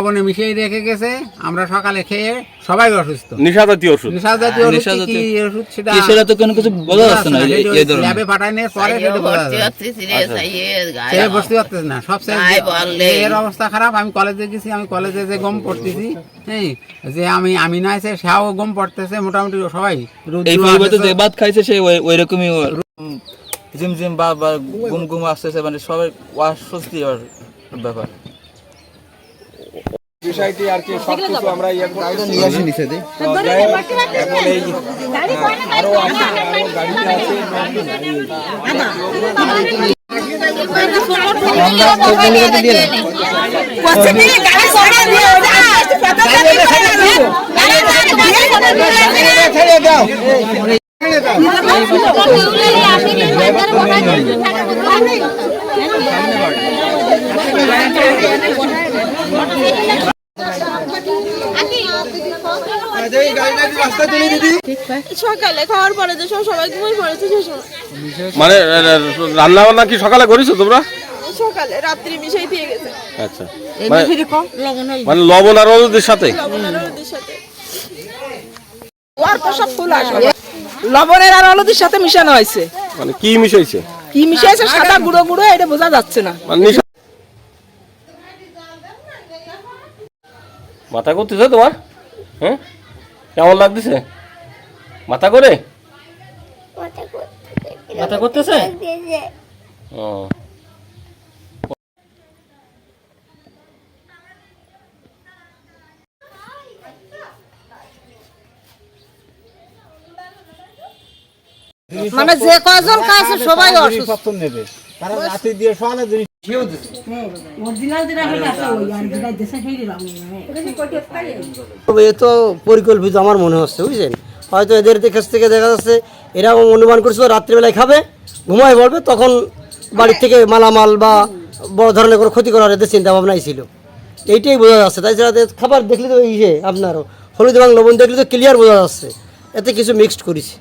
লবণে মিশিয়ে রেখে গেছে, আমরা সকালে খেয়ে সবাই অসুস্থ। নেশাজাতীয় ওষুধ সেটা তো কোনো কিছু বোঝা যাচ্ছে না। ল্যাবে পাঠানোর পরে সেটা বোঝা যাচ্ছে, বসতে পারতেছে না। সবচেয়ে এর অবস্থা খারাপ। আমি কলেজে গেছি, আমি কলেজে যে গম পড়তেছি, হ্যাঁ, যে আমি না আছে সেও গম পড়তেছে, মোটামুটি সবাই। এই পরিবর্তে যে ভাত খাইছে সে ওই রকমই জিম বা গুম গুম আসতেছে, মানে সবাই অস্বস্তি ব্যাপার। বিষয়টি আর কি সবকিছু আমরা ইয়ে করতেছি। আরো গাড়িতে আছে। সকালে খাওয়ার পরে যে সবাই ঘুমিয়ে পড়েছে। মানে রান্না বান্না কি সকালে করেছো তোমরা? সকালে রাত্রি মিশাই দিয়ে গেছে। আচ্ছা, মানে লবণ আর হলুদের সাথে? লবণের আর হলুদের সাথে মিশানো হয়েছে। মানে কি মিশাইছে? কি মিশাইছে? সাদা গুঁড়ো গুঁড়ো, এটা বোঝা যাচ্ছে না। মাথা করতেছে তোমার? হ্যাঁ, কেমন লাগতেছে মাথা করে? মাথা করতেছে? ও, মানে যে কয়জন খাইছে সবাই অসুস্থ। এ তো পরিকল্পিত আমার মনে হচ্ছে, বুঝছেন। হয়তো এদের কাছ থেকে দেখা যাচ্ছে এরা অনুমান করছিল রাত্রিবেলায় খাবে, ঘুমায় পড়বে, তখন বাড়ির থেকে মালামাল বা বড় ধরনের কোনো ক্ষতি করার এদের চিন্তা ভাবনাই ছিল, এইটাই বোঝা যাচ্ছে। তাই ছাড়া খাবার দেখলে তো আপনারও হলুদ এবং লবণ দেখলে তো ক্লিয়ার বোঝা যাচ্ছে এতে কিছু মিক্সড করেছে।